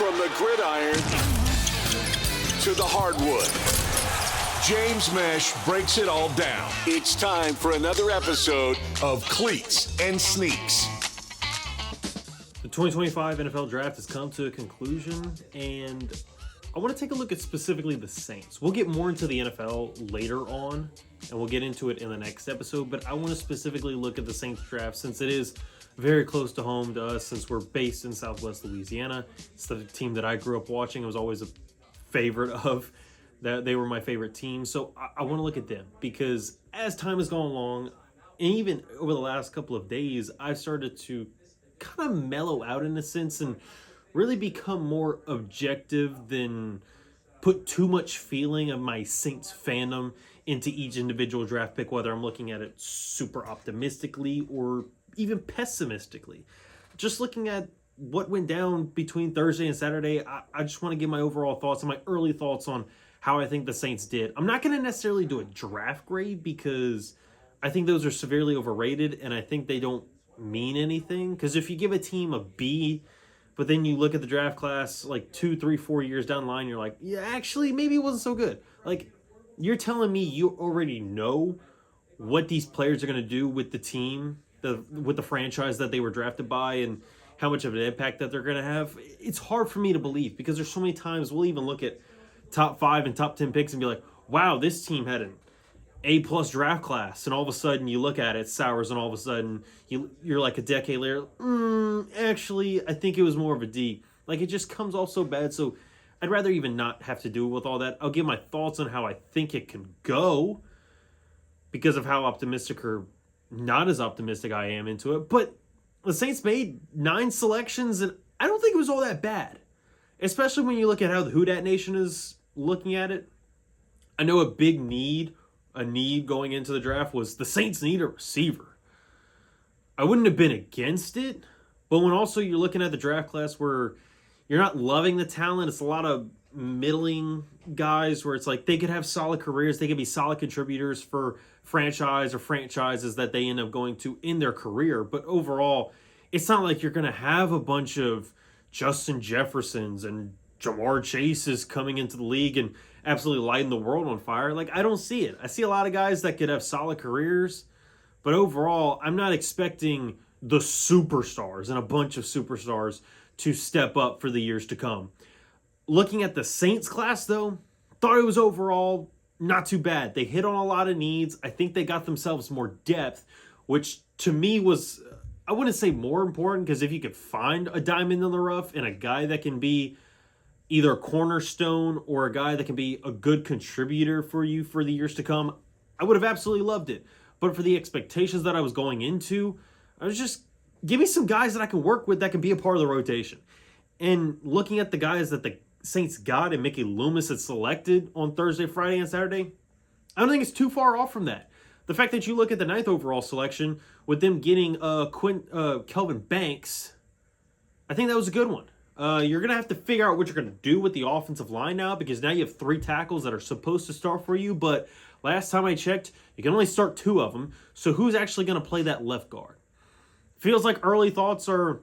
From the gridiron to the hardwood, James Mesh breaks it all down. It's time for another episode of Cleats and Sneaks. The 2025 NFL Draft has come to a conclusion, and I want to take a look at specifically the Saints. We'll get more into the NFL later on, and we'll get into it in the next episode, but I want to specifically look at the Saints draft since it is very close to home to us, since we're based in Southwest Louisiana. It's the team that I grew up watching. I was always a favorite of that. They were my favorite team. So I want to look at them because as time has gone along, and even over the last couple of days, I've started to kind of mellow out in a sense and really become more objective than put too much feeling of my Saints fandom into each individual draft pick, whether I'm looking at it super optimistically or even pessimistically. Just looking at what went down between Thursday and Saturday, I just want to give my overall thoughts and my early thoughts on how I think the Saints did. I'm not going to necessarily do a draft grade because I think those are severely overrated and I think they don't mean anything. Because if you give a team a B, but then you look at the draft class like 2, 3, 4 years down the line, you're like, yeah, actually, maybe it wasn't so good. Like, you're telling me you already know what these players are going to do with the team, with the franchise that they were drafted by, and how much of an impact that they're going to have. It's hard for me to believe because there's so many times we'll even look at top 5 and top 10 picks and be like, wow, this team had an A+ draft class, and all of a sudden you look at it, sours, and all of a sudden you're like a decade later, actually, I think it was more of a D. Like, it just comes off so bad, so I'd rather even not have to do with all that. I'll give my thoughts on how I think it can go because of how optimistic or not as optimistic I am into it. But the Saints made 9 selections, and I don't think it was all that bad, especially when you look at how the Who Dat Nation is looking at it. I know a big need going into the draft was the Saints need a receiver. I wouldn't have been against it, but when also you're looking at the draft class where you're not loving the talent, it's a lot of middling guys where it's like they could have solid careers, they could be solid contributors for franchise or franchises that they end up going to in their career, but overall, it's not like you're going to have a bunch of Justin Jeffersons and Jamar Chases coming into the league and absolutely lighting the world on fire. Like, I don't see it. I see a lot of guys that could have solid careers, but overall, I'm not expecting the superstars and a bunch of superstars to step up for the years to come. Looking at the Saints class, though, thought it was overall not too bad. They hit on a lot of needs. I think they got themselves more depth, which to me was, I wouldn't say more important, because if you could find a diamond in the rough and a guy that can be either a cornerstone or a guy that can be a good contributor for you for the years to come, I would have absolutely loved it. But for the expectations that I was going into, I was just, give me some guys that I can work with that can be a part of the rotation. And looking at the guys that the Saints got and Mickey Loomis had selected on Thursday, Friday, and Saturday, I don't think it's too far off from that. The fact that you look at the 9th overall selection with them getting Kelvin Banks, I think that was a good one. You're going to have to figure out what you're going to do with the offensive line now, because now you have 3 tackles that are supposed to start for you, but last time I checked, you can only start 2 of them, so who's actually going to play that left guard? Feels like early thoughts are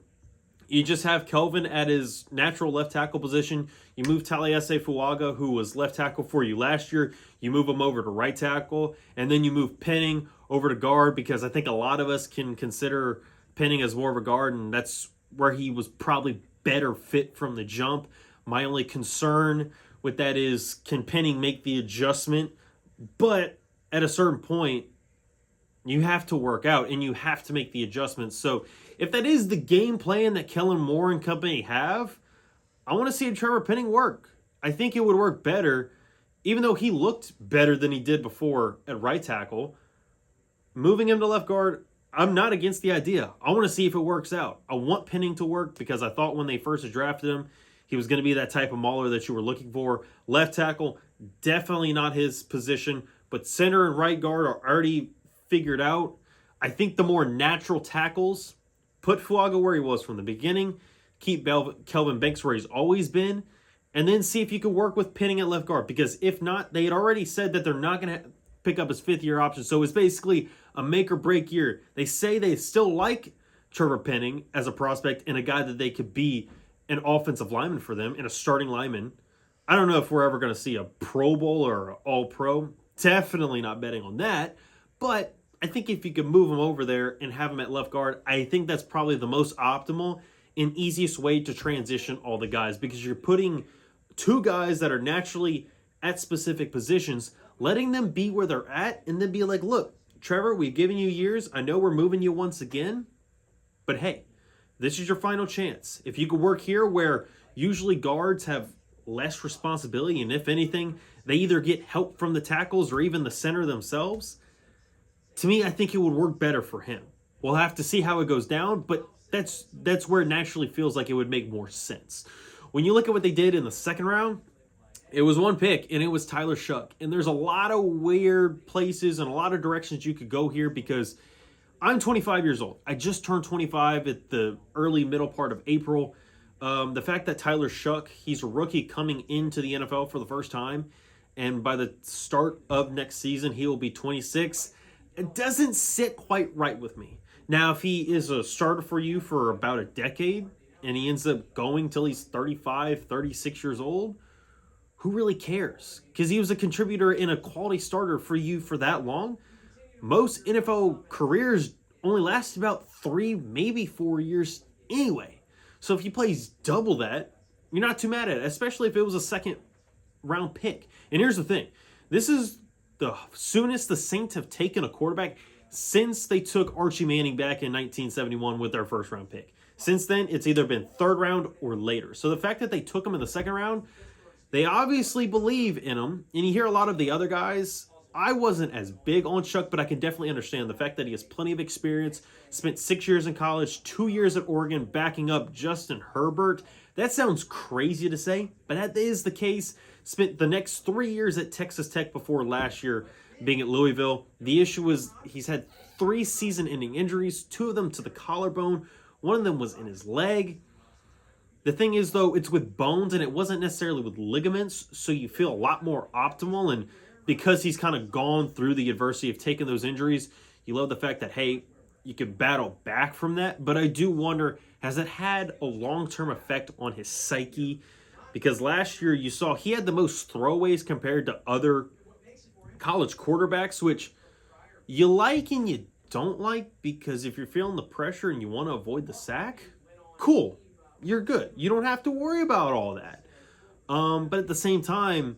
you just have Kelvin at his natural left tackle position. You move Taliesin Fuaga, who was left tackle for you last year. You move him over to right tackle. And then you move Penning over to guard, because I think a lot of us can consider Penning as more of a guard, and that's where he was probably better fit from the jump. My only concern with that is, can Penning make the adjustment? But at a certain point, you have to work out and you have to make the adjustments. So if that is the game plan that Kellen Moore and company have, I want to see Trevor Penning work. I think it would work better, even though he looked better than he did before at right tackle. Moving him to left guard, I'm not against the idea. I want to see if it works out. I want Penning to work, because I thought when they first drafted him, he was going to be that type of mauler that you were looking for. Left tackle, definitely not his position, but center and right guard are already figured out. I think the more natural tackles, put Fuaga where he was from the beginning, keep Kelvin Banks where he's always been, and then see if you can work with Penning at left guard. Because if not, they had already said that they're not going to pick up his 5th-year option. So it's basically a make-or-break year. They say they still like Trevor Penning as a prospect and a guy that they could be an offensive lineman for them and a starting lineman. I don't know if we're ever going to see a Pro Bowl or an All-Pro. Definitely not betting on that. But I think if you could move him over there and have him at left guard, I think that's probably the most optimal and easiest way to transition all the guys, because you're putting two guys that are naturally at specific positions, letting them be where they're at, and then be like, look, Trevor, we've given you years. I know we're moving you once again, but hey, this is your final chance. If you could work here where usually guards have less responsibility, and if anything, they either get help from the tackles or even the center themselves, to me, I think it would work better for him. We'll have to see how it goes down, but that's where it naturally feels like it would make more sense. When you look at what they did in the second round, it was one pick, and it was Tyler Shuck. And there's a lot of weird places and a lot of directions you could go here, because I'm 25 years old. I just turned 25 at the early middle part of April. The fact that Tyler Shuck, he's a rookie coming into the NFL for the first time, and by the start of next season, he will be 26. It doesn't sit quite right with me. Now, if he is a starter for you for about a decade, and he ends up going till he's 35, 36 years old, who really cares? Because he was a contributor and a quality starter for you for that long. Most NFL careers only last about 3, maybe 4 years anyway. So if he plays double that, you're not too mad at it, especially if it was a second round pick. And here's the thing. This is the soonest the Saints have taken a quarterback since they took Archie Manning back in 1971 with their first round pick. Since then, it's either been third round or later. So the fact that they took him in the second round, they obviously believe in him. And you hear a lot of the other guys. I wasn't as big on Chuck, but I can definitely understand the fact that he has plenty of experience, spent 6 years in college, 2 years at Oregon, backing up Justin Herbert. That sounds crazy to say, but that is the case. Spent the next 3 years at Texas Tech before last year being at Louisville. The issue was he's had 3 season-ending injuries, 2 of them to the collarbone. One of them was in his leg. The thing is, though, it's with bones, and it wasn't necessarily with ligaments, so you feel a lot more optimal. And because he's kind of gone through the adversity of taking those injuries, you love the fact that, hey, you could battle back from that. But I do wonder, has it had a long-term effect on his psyche? Because last year you saw he had the most throwaways compared to other college quarterbacks, which you like and you don't like, because if you're feeling the pressure and you want to avoid the sack, cool, you're good. You don't have to worry about all that. But at the same time,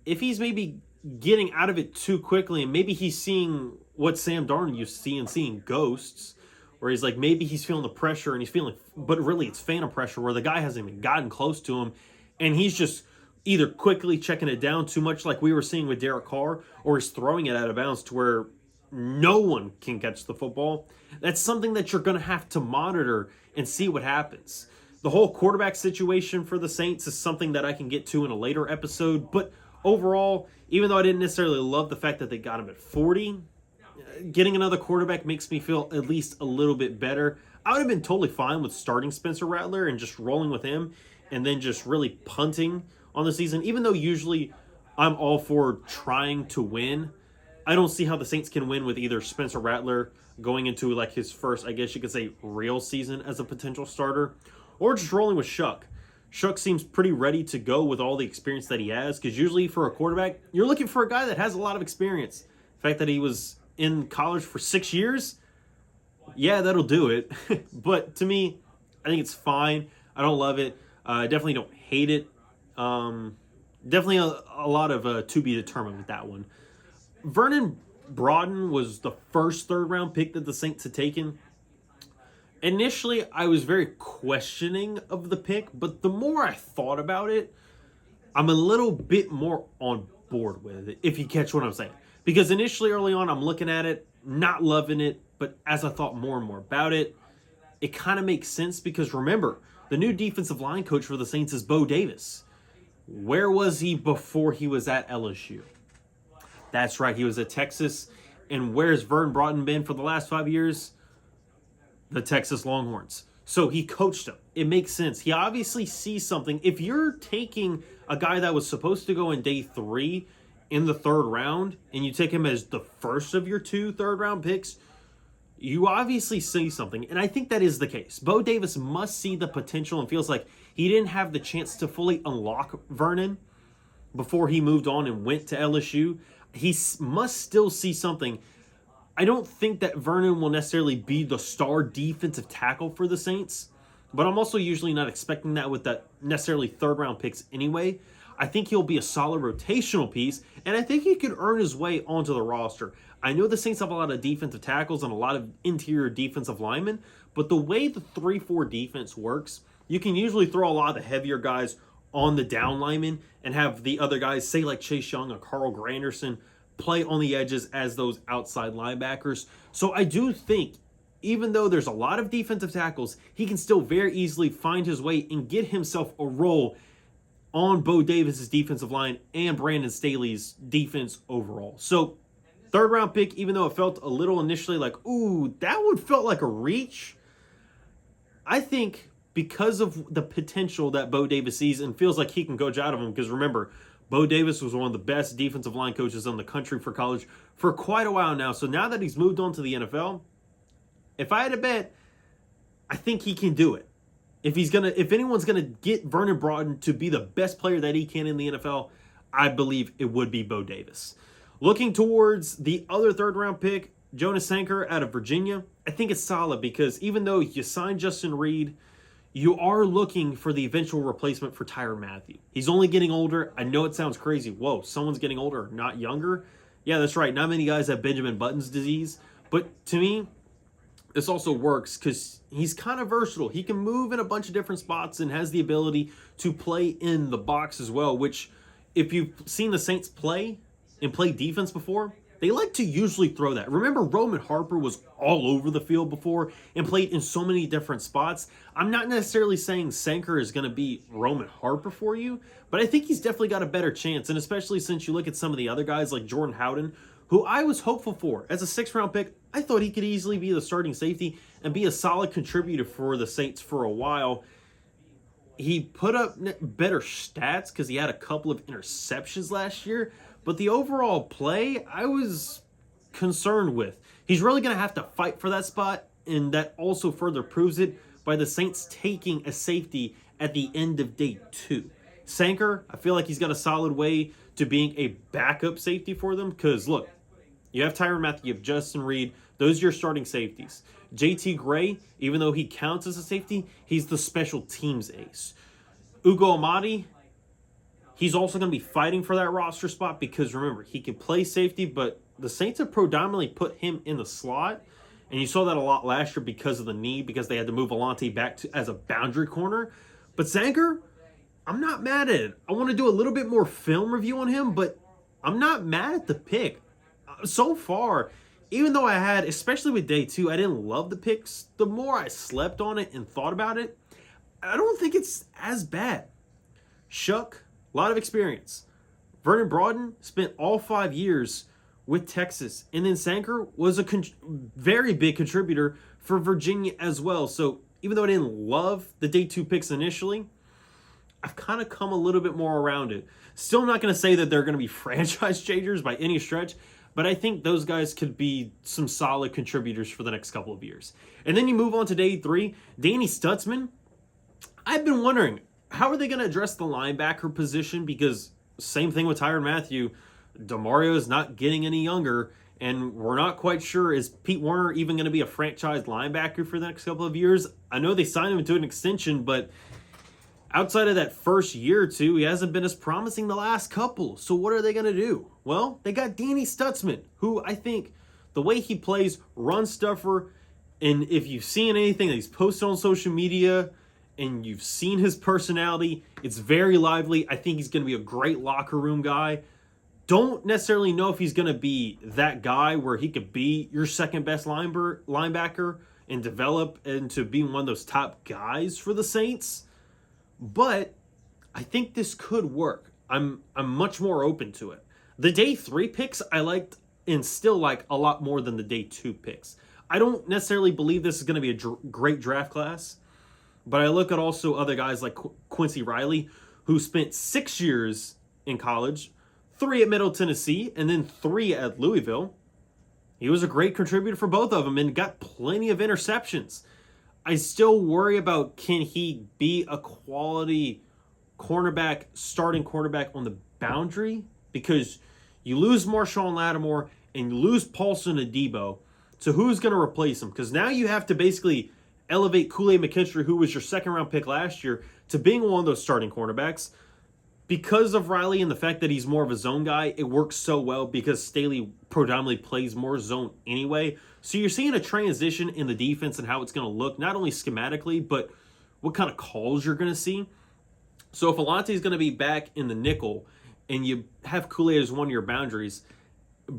if he's maybe getting out of it too quickly, and maybe he's seeing what Sam Darnold used to see and seeing ghosts, where he's like, maybe he's feeling the pressure and he's feeling, but really it's phantom pressure where the guy hasn't even gotten close to him, and he's just either quickly checking it down too much like we were seeing with Derek Carr, or he's throwing it out of bounds to where no one can catch the football. That's something that you're going to have to monitor and see what happens. The whole quarterback situation for the Saints is something that I can get to in a later episode, but overall, even though I didn't necessarily love the fact that they got him at 40, getting another quarterback makes me feel at least a little bit better. I would have been totally fine with starting Spencer Rattler and just rolling with him and then just really punting on the season. Even though usually I'm all for trying to win, I don't see how the Saints can win with either Spencer Rattler going into like his first, I guess you could say, real season as a potential starter, or just rolling with Shuck. Shuck seems pretty ready to go with all the experience that he has, because usually for a quarterback, you're looking for a guy that has a lot of experience. The fact that he was in college for 6 years, yeah, that'll do it. But to me, I think it's fine. I don't love it. I definitely don't hate it. Definitely a lot of to be determined with that one. Vernon Broughton was the first third-round pick that the Saints had taken. Initially, I was very questioning of the pick, but the more I thought about it, I'm a little bit more on board with it, if you catch what I'm saying. Because initially, early on, I'm looking at it, not loving it, but as I thought more and more about it, it kind of makes sense, because remember, the new defensive line coach for the Saints is Bo Davis. Where was he before he was at LSU? That's right, he was at Texas. And where's Vernon Broughton been for the last 5 years? The Texas Longhorns. So he coached him. It makes sense. He obviously sees something. If you're taking a guy that was supposed to go in day 3 in the third round, and you take him as the first of your 2 third-round picks, you obviously see something, and I think that is the case. Bo Davis must see the potential and feels like he didn't have the chance to fully unlock Vernon before he moved on and went to LSU. He must still see something. I don't think that Vernon will necessarily be the star defensive tackle for the Saints, but I'm also usually not expecting that with that necessarily third-round picks anyway. I think he'll be a solid rotational piece, and I think he could earn his way onto the roster. I know the Saints have a lot of defensive tackles and a lot of interior defensive linemen, but the way the 3-4 defense works, you can usually throw a lot of the heavier guys on the down linemen and have the other guys, say like Chase Young or Carl Granderson, play on the edges as those outside linebackers. So I do think, even though there's a lot of defensive tackles, he can still very easily find his way and get himself a role on Bo Davis's defensive line and Brandon Staley's defense overall. So, third round pick, even though it felt a little initially like, ooh, that would felt like a reach, I think because of the potential that Bo Davis sees and feels like he can coach out of him, because remember, Bo Davis was one of the best defensive line coaches in the country for college for quite a while now. So now that he's moved on to the NFL, if I had to bet, I think he can do it. If anyone's gonna get Vernon Broughton to be the best player that he can in the NFL, I believe it would be Bo Davis. Looking towards the other third round pick, Jonas Sanker out of Virginia, I think it's solid because even though you signed Justin Reed, you are looking for the eventual replacement for Tyrann Mathieu. He's only getting older. I know it sounds crazy. Whoa, someone's getting older, not younger? Yeah, that's right. Not many guys have Benjamin Button's disease. But to me, this also works because he's kind of versatile. He can move in a bunch of different spots and has the ability to play in the box as well, which if you've seen the Saints play and play defense before, they like to usually throw that. Remember, Roman Harper was all over the field before and played in so many different spots. I'm not necessarily saying Sanker is going to be Roman Harper for you, but I think he's definitely got a better chance, and especially since you look at some of the other guys like Jordan Howden, who I was hopeful for. As a sixth-round pick, I thought he could easily be the starting safety and be a solid contributor for the Saints for a while. He put up better stats because he had a couple of interceptions last year, but the overall play, I was concerned with. He's really going to have to fight for that spot, and that also further proves it by the Saints taking a safety at the end of day 2. Sanker, I feel like he's got a solid way to being a backup safety for them because, look, you have Tyrann Mathieu, you have Justin Reed. Those are your starting safeties. JT Gray, even though he counts as a safety, he's the special teams ace. Ugo Amadi, he's also going to be fighting for that roster spot because, remember, he can play safety, but the Saints have predominantly put him in the slot, and you saw that a lot last year because of the knee, because they had to move Alante back as a boundary corner. But Sanker, I'm not mad at it. I want to do a little bit more film review on him, but I'm not mad at the pick. So far, even though I had, especially with day 2, I didn't love the picks, the more I slept on it and thought about it, I don't think it's as bad. Shuck, a lot of experience. Vernon Broughton spent all 5 years with Texas. And then Sanker was a very big contributor for Virginia as well. So even though I didn't love the day 2 picks initially, I've kind of come a little bit more around it. Still not going to say that they're going to be franchise changers by any stretch, but I think those guys could be some solid contributors for the next couple of years. And then you move on to day 3, Danny Stutzman. I've been wondering, how are they going to address the linebacker position? Because same thing with Tyrann Mathieu. DeMario is not getting any younger, and we're not quite sure, is Pete Werner even going to be a franchise linebacker for the next couple of years? I know they signed him to an extension, but outside of that first year or two, he hasn't been as promising the last couple. So what are they going to do? Well, they got Danny Stutzman, who I think the way he plays, run stuffer, and if you've seen anything that he's posted on social media and you've seen his personality, it's very lively. I think he's going to be a great locker room guy. Don't necessarily know if he's going to be that guy where he could be your second best linebacker and develop into being one of those top guys for the Saints. But I think this could work. I'm much more open to it. The day 3 picks I liked and still like a lot more than the day 2 picks. I don't necessarily believe this is going to be a great draft class, but I look at also other guys like Quincy Riley, who spent 6 years in college, 3 at Middle Tennessee, and then 3 at Louisville. He was a great contributor for both of them and got plenty of interceptions. I still worry about, can he be a quality cornerback, starting cornerback on the boundary? Because you lose Marshawn Lattimore and you lose Paulson Adebo. So who's going to replace him? Because now you have to basically elevate Kool-Aid McKinstry, who was your second-round pick last year, to being one of those starting cornerbacks. Because of Riley and the fact that he's more of a zone guy, it works so well because Staley predominantly plays more zone anyway. So you're seeing a transition in the defense and how it's going to look, not only schematically, but what kind of calls you're going to see. So if Alante's going to be back in the nickel and you have Kool-Aid as one of your boundaries,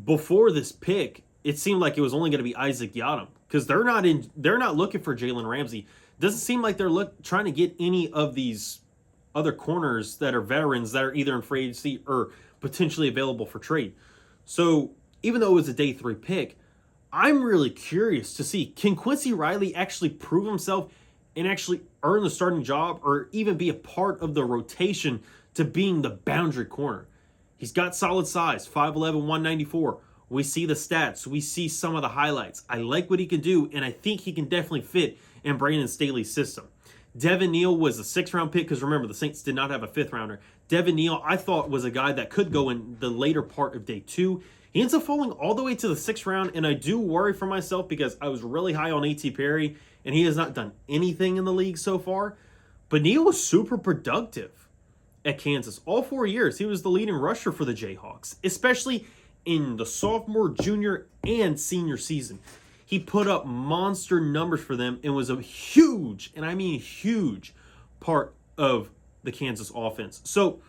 before this pick, it seemed like it was only going to be Isaac Yiadom because they're not looking for Jalen Ramsey. Doesn't seem like they're trying to get any of these other corners that are veterans that are either in free agency or potentially available for trade. So even though it was a day 3 pick, I'm really curious to see, can Quincy Riley actually prove himself and actually earn the starting job or even be a part of the rotation to being the boundary corner? He's got solid size, 5'11", 194. We see the stats. We see some of the highlights. I like what he can do, and I think he can definitely fit in Brandon Staley's system. Devin Neal was a 6th-round pick because remember, the Saints did not have a 5th-rounder. Devin Neal, I thought, was a guy that could go in the later part of day 2. He ends up falling all the way to the 6th round, and I do worry for myself because I was really high on A.T. Perry, and he has not done anything in the league so far. But Neal was super productive at Kansas. All 4 years, he was the leading rusher for the Jayhawks, especially in the sophomore, junior, and senior season. He put up monster numbers for them and was a huge, and I mean huge, part of the Kansas offense. So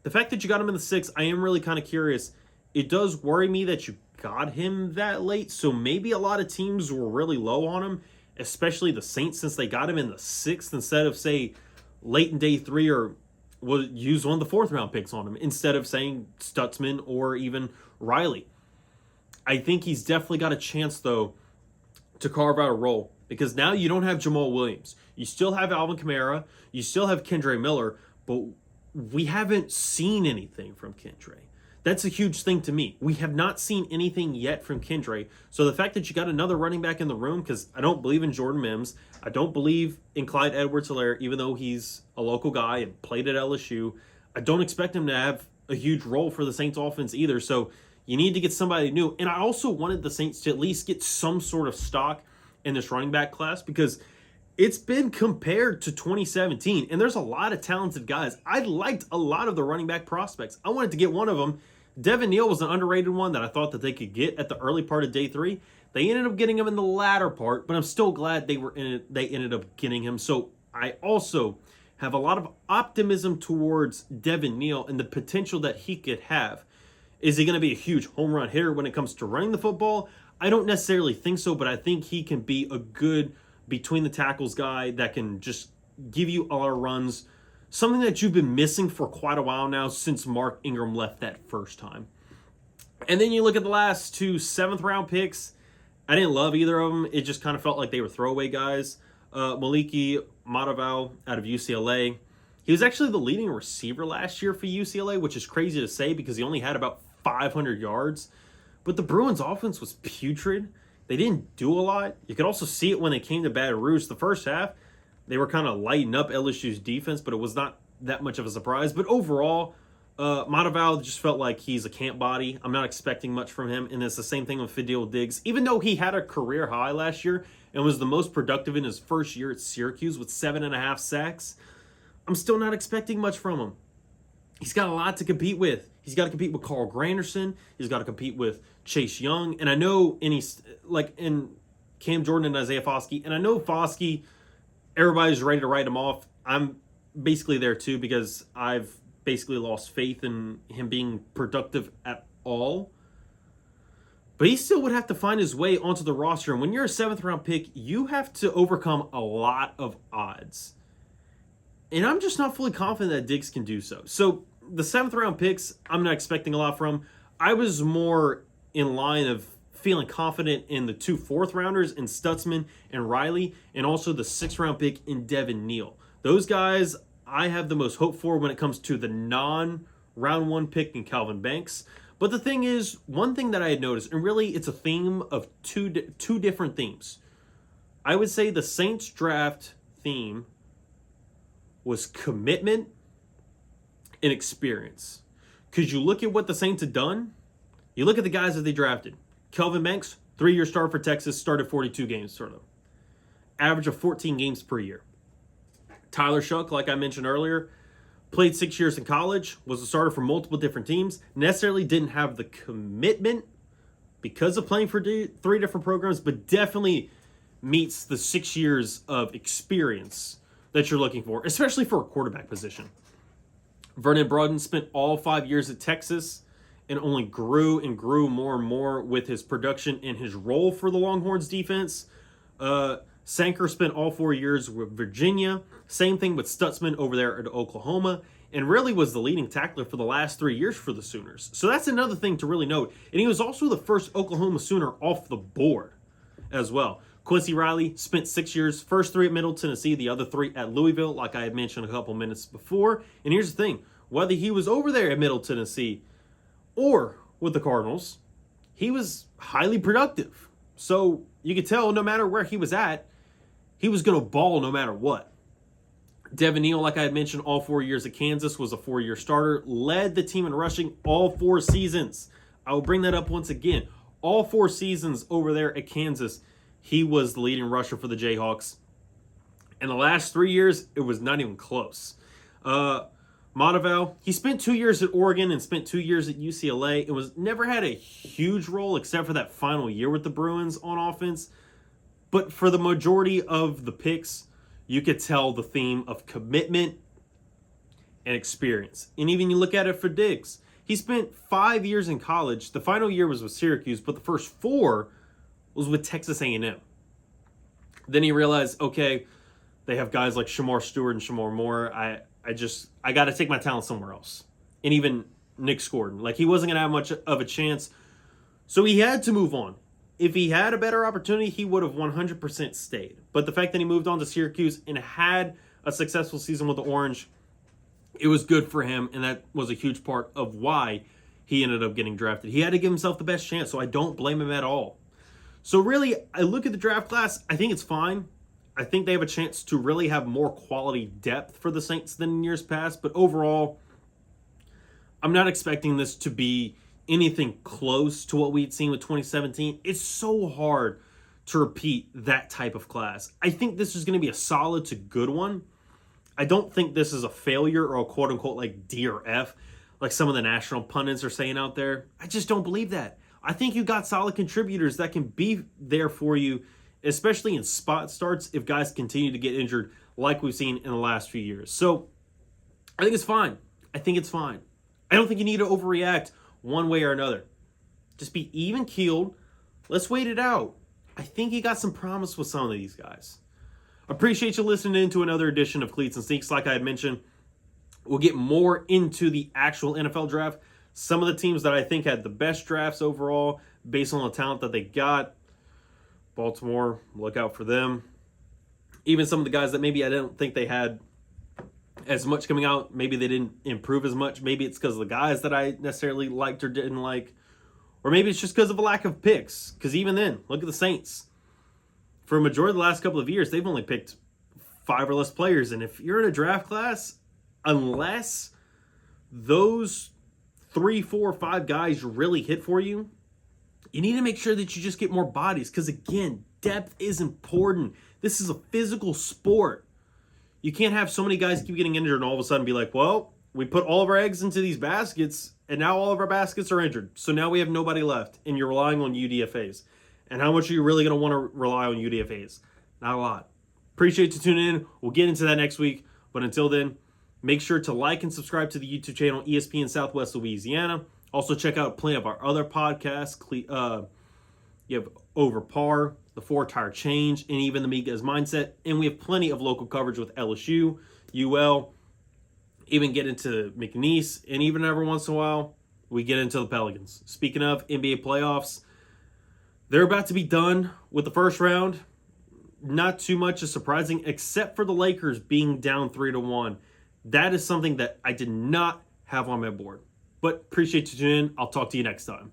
the fact that you got him in the 6th, I am really kind of curious. It does worry me that you got him that late, so maybe a lot of teams were really low on him, especially the Saints, since they got him in the 6th instead of, say, late in day 3 or will use one of the 4th round picks on him instead of saying Stutzman or even Riley. I think he's definitely got a chance, though, to carve out a role because now you don't have Jamal Williams. You still have Alvin Kamara. You still have Kendre Miller, but we haven't seen anything from Kendre. That's a huge thing to me. We have not seen anything yet from Kendre. So the fact that you got another running back in the room, because I don't believe in Jordan Mims. I don't believe in Clyde Edwards-Helaire, even though he's a local guy and played at LSU. I don't expect him to have a huge role for the Saints offense either. So you need to get somebody new. And I also wanted the Saints to at least get some sort of stock in this running back class because it's been compared to 2017. And there's a lot of talented guys. I liked a lot of the running back prospects. I wanted to get one of them. Devin Neal was an underrated one that I thought that they could get at the early part of day 3. They ended up getting him in the latter part, but I'm still glad they ended up getting him. So I also have a lot of optimism towards Devin Neal and the potential that he could have. Is he going to be a huge home run hitter when it comes to running the football? I don't necessarily think so, but I think he can be a good between the tackles guy that can just give you a lot of runs. Something that you've been missing for quite a while now since Mark Ingram left that first time. And then you look at the last 2 7th-round picks. I didn't love either of them. It just kind of felt like they were throwaway guys. Maliki Madaval out of UCLA. He was actually the leading receiver last year for UCLA, which is crazy to say because he only had about 500 yards. But the Bruins offense was putrid. They didn't do a lot. You could also see it when they came to Baton Rouge. The first half, they were kind of lighting up LSU's defense, but it was not that much of a surprise. But overall, Madaval just felt like he's a camp body. I'm not expecting much from him, and it's the same thing with Fidel Diggs. Even though he had a career high last year and was the most productive in his first year at Syracuse with 7.5 sacks, I'm still not expecting much from him. He's got a lot to compete with. He's got to compete with Carl Granderson. He's got to compete with Chase Young. And I know in Cam Jordan and Isaiah Foskey, and I know Foskey, everybody's ready to write him off. I'm basically there too because I've basically lost faith in him being productive at all. But he still would have to find his way onto the roster. And when you're a 7th-round pick, you have to overcome a lot of odds. And I'm just not fully confident that Diggs can do so. So the 7th-round picks, I'm not expecting a lot from. I was more in line of feeling confident in the 2 4th-rounders in Stutzman and Riley, and also the 6th-round pick in Devin Neal. Those guys I have the most hope for when it comes to the non-round 1 pick in Calvin Banks. But the thing is, one thing that I had noticed, and really it's a theme of two different themes. I would say the Saints draft theme was commitment and experience. Because you look at what the Saints had done, you look at the guys that they drafted. Kelvin Banks, 3-year star for Texas, started 42 games for them. Average of 14 games per year. Tyler Shuck, like I mentioned earlier, played 6 years in college, was a starter for multiple different teams, necessarily didn't have the commitment because of playing for 3 different programs, but definitely meets the 6 years of experience that you're looking for, especially for a quarterback position. Vernon Broughton spent all 5 years at Texas and only grew and grew more and more with his production and his role for the Longhorns defense. Sanker spent all 4 years with Virginia. Same thing with Stutzman over there at Oklahoma, and really was the leading tackler for the last 3 years for the Sooners. So that's another thing to really note. And he was also the first Oklahoma Sooner off the board as well. Quincy Riley spent 6 years, first 3 at Middle Tennessee, the other 3 at Louisville, like I had mentioned a couple minutes before. And here's the thing, whether he was over there at Middle Tennessee or with the Cardinals, he was highly productive. So you could tell no matter where he was at, he was going to ball no matter what. Devin Neal, like I had mentioned, all 4 years at Kansas, was a 4-year starter, led the team in rushing all 4 seasons. I will bring that up once again. All 4 seasons over there at Kansas, he was the leading rusher for the Jayhawks. In the last 3 years, it was not even close. Monteval, he spent 2 years at Oregon and spent 2 years at UCLA. It was never had a huge role except for that final year with the Bruins on offense. But for the majority of the picks, you could tell the theme of commitment and experience. And even you look at it for Diggs. He spent 5 years in college. The final year was with Syracuse, but the first 4 was with Texas A&M. Then he realized, okay, they have guys like Shamar Stewart and Shamar Moore. I got to take my talent somewhere else. And even Nick Scordon. Like, he wasn't going to have much of a chance. So he had to move on. If he had a better opportunity, he would have 100% stayed. But the fact that he moved on to Syracuse and had a successful season with the Orange, it was good for him. And that was a huge part of why he ended up getting drafted. He had to give himself the best chance, so I don't blame him at all. So really, I look at the draft class, I think it's fine. I think they have a chance to really have more quality depth for the Saints than in years past. But overall, I'm not expecting this to be anything close to what we'd seen with 2017. It's so hard to repeat that type of class. I think this is going to be a solid to good one. I don't think this is a failure or a quote-unquote like D or F, like some of the national pundits are saying out there. I just don't believe that. I think you got solid contributors that can be there for you, especially in spot starts if guys continue to get injured like we've seen in the last few years. So I think it's fine. I think it's fine. I don't think you need to overreact one way or another. Just be even-keeled. Let's wait it out. I think you got some promise with some of these guys. Appreciate you listening in to another edition of Cleats and Sneaks. Like I had mentioned, we'll get more into the actual NFL draft. Some of the teams that I think had the best drafts overall based on the talent that they got. Baltimore, look out for them. Even some of the guys that maybe I didn't think they had as much coming out, maybe they didn't improve as much. Maybe it's because of the guys that I necessarily liked or didn't like. Or maybe it's just because of a lack of picks. Because even then, look at the Saints. For a majority of the last couple of years, they've only picked 5 or less players. And if you're in a draft class, unless those 3, 4, 5 guys really hit for you, you need to make sure that you just get more bodies. Because again, depth is important. This is a physical sport. You can't have so many guys keep getting injured and all of a sudden be like, well, we put all of our eggs into these baskets and now all of our baskets are injured. So now we have nobody left and you're relying on UDFAs. And how much are you really going to want to rely on UDFAs? Not a lot. Appreciate you tuning in. We'll get into that next week. But until then, make sure to like and subscribe to the YouTube channel ESPN Southwest Louisiana. Also check out plenty of our other podcasts. You have Over Par, The 4-Tire Change, and even the Miguez Mindset. And we have plenty of local coverage with LSU, UL, even get into McNeese, and even every once in a while, we get into the Pelicans. Speaking of NBA playoffs, they're about to be done with the first round. Not too much is surprising, except for the Lakers being down 3-1. That is something that I did not have on my board. But appreciate you tuning in. I'll talk to you next time.